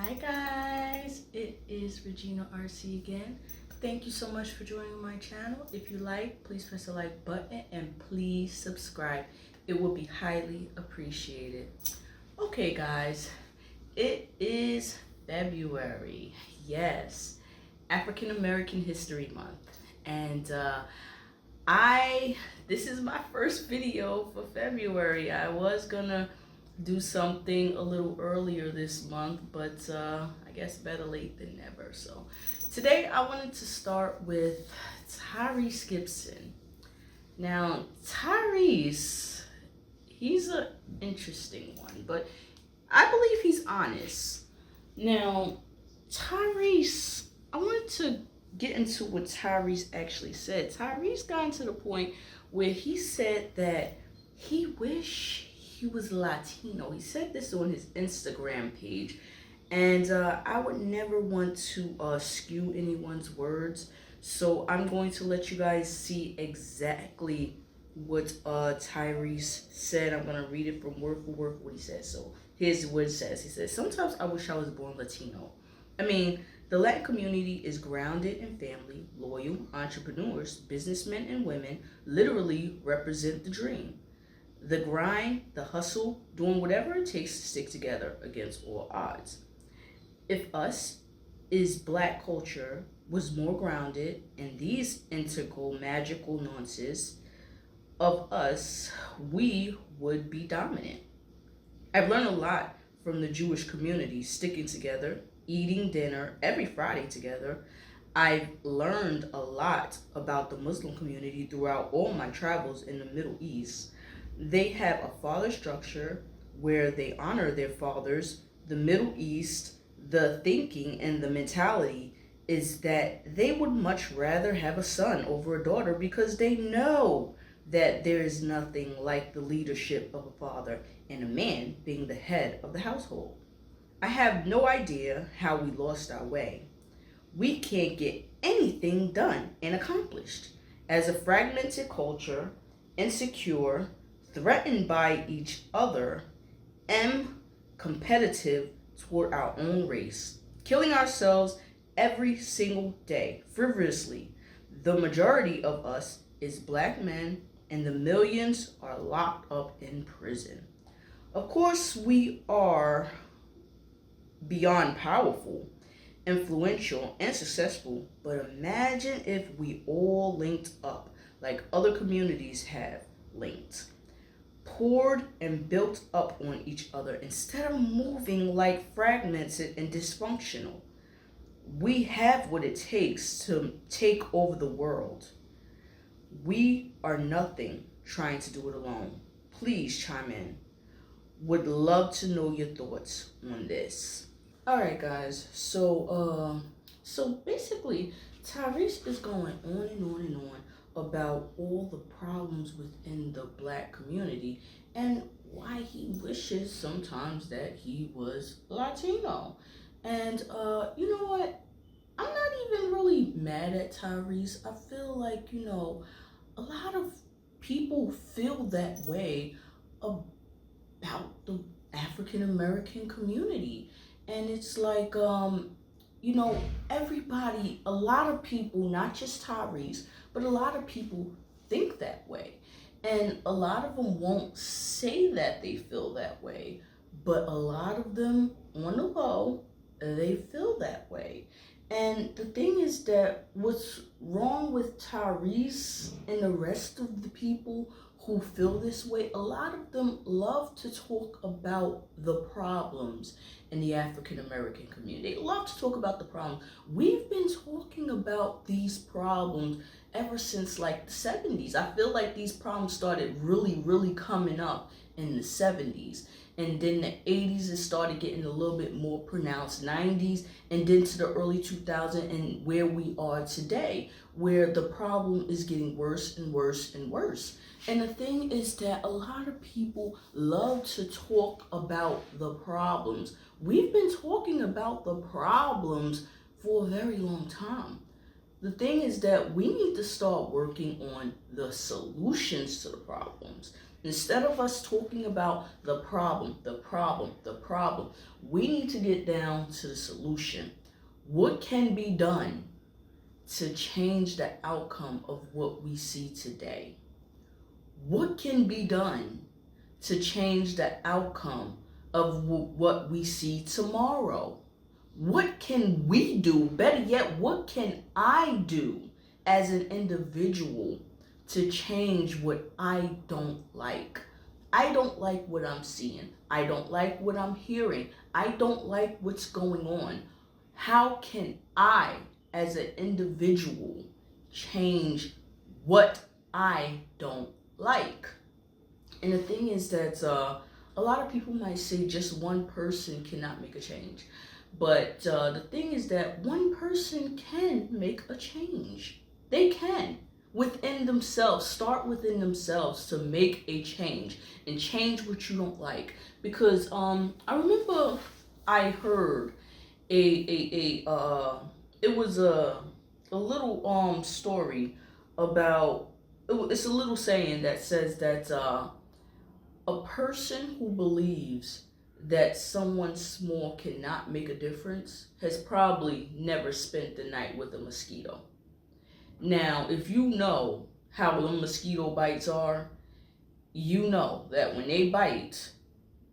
Hi guys, it is Regina Arce again. Thank you so much for joining my channel. If you like, please press the like button and please subscribe. It will be highly appreciated. Okay guys, it is February. Yes, African American History Month. And this is my first video for February. I was gonna do something a little earlier this month, but I guess better late than never. So today I wanted to start with Tyrese Gibson. Now, Tyrese, he's an interesting one, but I believe he's honest. Now, Tyrese, I wanted to get into what Tyrese actually said. Tyrese got into the point where he said that he wished he was Latino. He said this on his Instagram page, and I would never want to skew anyone's words, so I'm going to let you guys see exactly what Tyrese said. I'm going to read it from word for word what he said. So here's what it says. He says, "Sometimes I wish I was born Latino. I mean, the Latin community is grounded in family, loyal entrepreneurs, businessmen and women literally represent the dream. The grind, the hustle, doing whatever it takes to stick together against all odds. If us is black culture was more grounded in these integral magical nuances of us, we would be dominant. I've learned a lot from the Jewish community sticking together, eating dinner every Friday together. I've learned a lot about the Muslim community throughout all my travels in the Middle East. They have a father structure where they honor their fathers. The Middle East, the thinking and the mentality is that they would much rather have a son over a daughter because they know that there is nothing like the leadership of a father and a man being the head of the household. I have no idea how we lost our way. We can't get anything done and accomplished. As a fragmented culture, insecure, threatened by each other, and competitive toward our own race, killing ourselves every single day, frivolously. The majority of us is black men, and the millions are locked up in prison. Of course, we are beyond powerful, influential, and successful, but imagine if we all linked up like other communities have linked, poured and built up on each other instead of moving like fragmented and dysfunctional. We have what it takes to take over the world. We are nothing trying to do it alone. Please chime in. Would love to know your thoughts on this." All right, guys. So basically, Tyrese is going on and on and on about all the problems within the black community and why he wishes sometimes that he was Latino. And you know what? I'm not even really mad at Tyrese. I feel like, a lot of people feel that way about the African American community. And it's like, everybody, a lot of people, not just Tyrese, but a lot of people think that way. And a lot of them won't say that they feel that way, but a lot of them on the low, they feel that way. And the thing is that what's wrong with Tyrese and the rest of the people who feel this way, a lot of them love to talk about the problems in the African American community. They love to talk about the problems. We've been talking about these problems ever since like the 70s. I feel like these problems started really coming up in the 70s. And then the 80s, it started getting a little bit more pronounced, 90s, and then to the early 2000s, and where we are today, where the problem is getting worse and worse and worse. And the thing is that a lot of people love to talk about the problems. We've been talking about the problems for a very long time. The thing is that we need to start working on the solutions to the problems. Instead of us talking about the problem, we need to get down to the solution. What can be done to change the outcome of what we see today? What can be done to change the outcome of what we see tomorrow? What can we do? Better yet, what can I do as an individual to change what I don't like? I don't like what I'm seeing. I don't like what I'm hearing. I don't like what's going on. How can I, as an individual, change what I don't like? And the thing is that a lot of people might say just one person cannot make a change. But the thing is that one person can make a change. They can. Within themselves, start within themselves to make a change and change what you don't like. Because I remember I heard it was a little story about, it's a little saying that says that a person who believes that someone small cannot make a difference has probably never spent the night with a mosquito. Now, if you know how the mosquito bites are, you know that when they bite,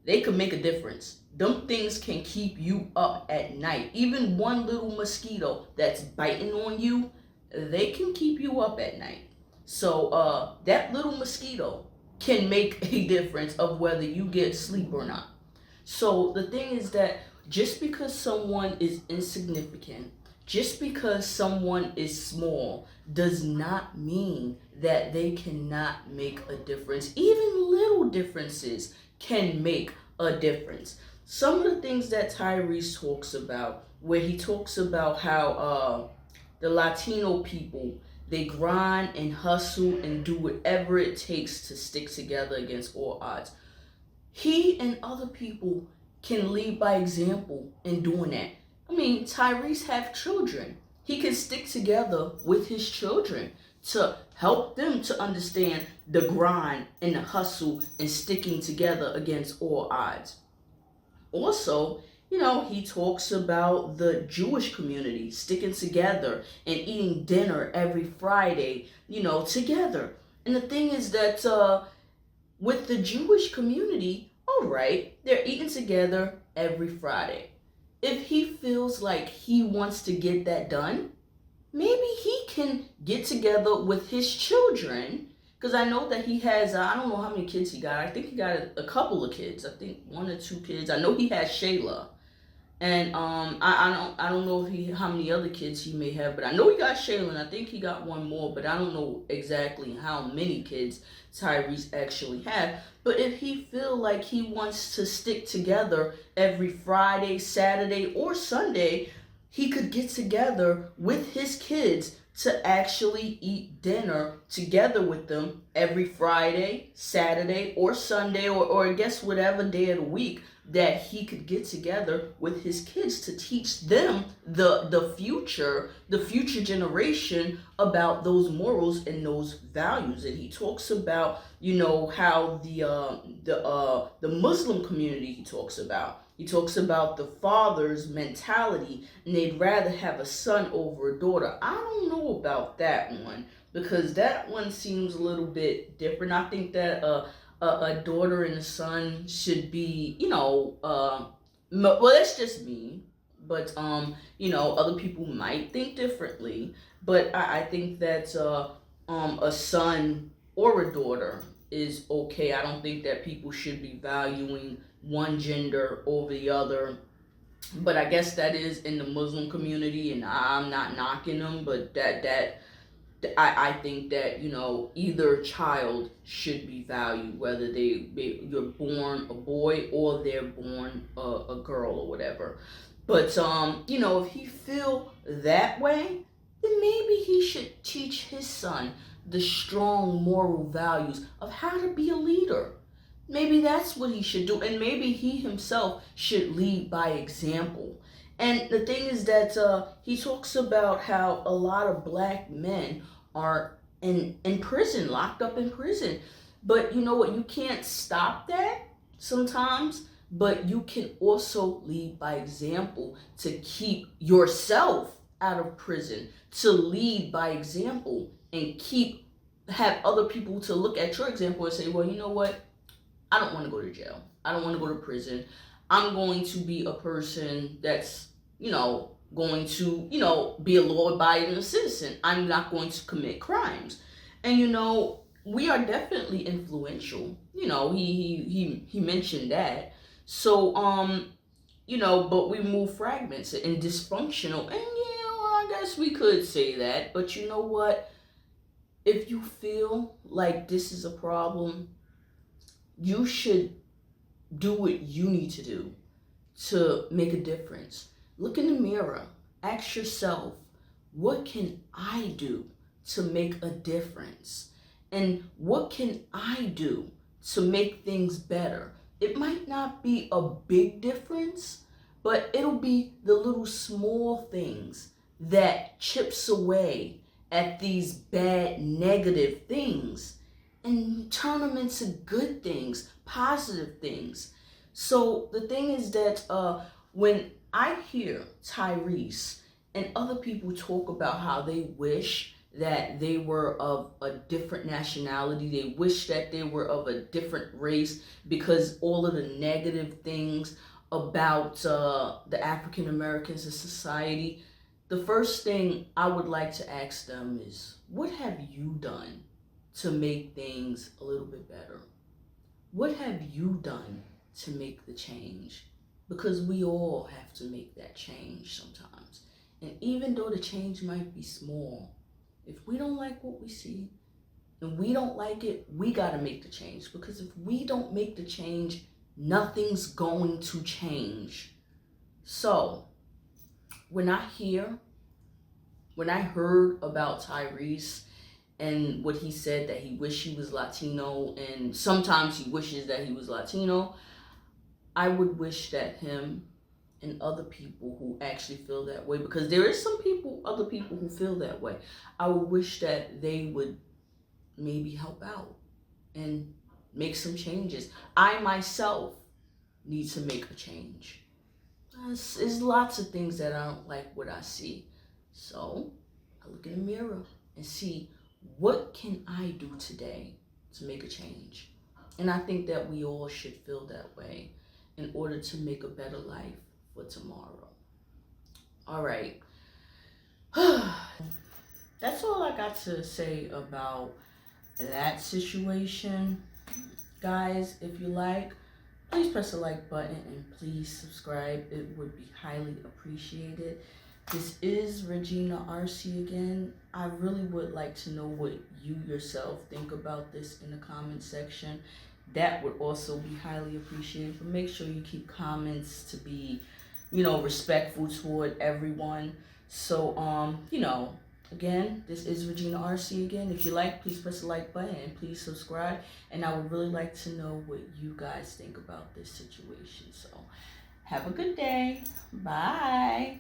they can make a difference. Them things can keep you up at night. Even one little mosquito that's biting on you, they can keep you up at night. So that little mosquito can make a difference of whether you get sleep or not. So the thing is that just because someone is insignificant, just because someone is small, does not mean that they cannot make a difference. Even little differences can make a difference. Some of the things that Tyrese talks about, where he talks about how the Latino people, they grind and hustle and do whatever it takes to stick together against all odds. He and other people can lead by example in doing that. I mean, Tyrese have children. He can stick together with his children to help them to understand the grind and the hustle and sticking together against all odds. Also, he talks about the Jewish community sticking together and eating dinner every Friday, together. And the thing is that with the Jewish community, all right, they're eating together every Friday. If he feels like he wants to get that done, maybe he can get together with his children. Because I know that he has, I don't know how many kids he got. I think he got a couple of kids. I think 1 or 2 kids. I know he has Shayla. And I don't know how many other kids he may have, but I know he got Shayla, and I think he got one more, but I don't know exactly how many kids Tyrese actually had. But if he feel like he wants to stick together every Friday, Saturday, or Sunday, he could get together with his kids to actually eat dinner together with them every Friday, Saturday, or Sunday, or I guess whatever day of the week that he could get together with his kids to teach them the future generation about those morals and those values. And he talks about how the Muslim community he talks about the father's mentality, and they'd rather have a son over a daughter. I don't know about that one, because that one seems a little bit different. I think that a daughter and a son should be, well, that's just me, but other people might think differently. But I think that a son or a daughter is okay. I don't think that people should be valuing one gender over the other. But I guess that is in the Muslim community, and I'm not knocking them, but I think that either child should be valued, whether you're born a boy or they're born a girl or whatever. But if he feel that way, then maybe he should teach his son the strong moral values of how to be a leader. Maybe that's what he should do, and maybe he himself should lead by example. And the thing is that he talks about how a lot of black men are in prison, locked up in prison, But you know what? You can't stop that sometimes, but you can also lead by example to keep yourself out of prison, to lead by example and have other people to look at your example and say, well, you know what? I don't want to go to jail. I don't want to go to prison. I'm going to be a person that's, going to, be a law abiding citizen. I'm not going to commit crimes. And, we are definitely influential. He mentioned that. So, but we move fragments and dysfunctional. And, I guess we could say that. But you know what? If you feel like this is a problem, you should do what you need to do to make a difference. Look in the mirror. Ask yourself, what can I do to make a difference? And what can I do to make things better? It might not be a big difference, but it'll be the little small things that chips away at these bad, negative things and turn them into good things, positive things. So the thing is that when I hear Tyrese and other people talk about how they wish that they were of a different nationality, they wish that they were of a different race because all of the negative things about the African Americans in society, the first thing I would like to ask them is, what have you done to make things a little bit better? What have you done to make the change? Because we all have to make that change sometimes. And even though the change might be small, if we don't like what we see and we don't like it, we got to make the change. Because if we don't make the change, nothing's going to change. So when I heard about Tyrese and what he said, that he wished he was Latino and sometimes he wishes that he was Latino, I would wish that him and other people who actually feel that way, because there is other people who feel that way, I would wish that they would maybe help out and make some changes. I myself need to make a change. There's lots of things that I don't like what I see. So I look in the mirror and see, what can I do today to make a change? And I think that we all should feel that way in order to make a better life for tomorrow. All right. That's all I got to say about that situation. Guys, if you like, please press the like button and please subscribe. It would be highly appreciated. This is Regina Arce again. I really would like to know what you yourself think about this in the comment section. That would also be highly appreciated. But make sure you keep comments to be, respectful toward everyone. So, again, this is Regina Arce again. If you like, please press the like button and please subscribe. And I would really like to know what you guys think about this situation. So, have a good day. Bye.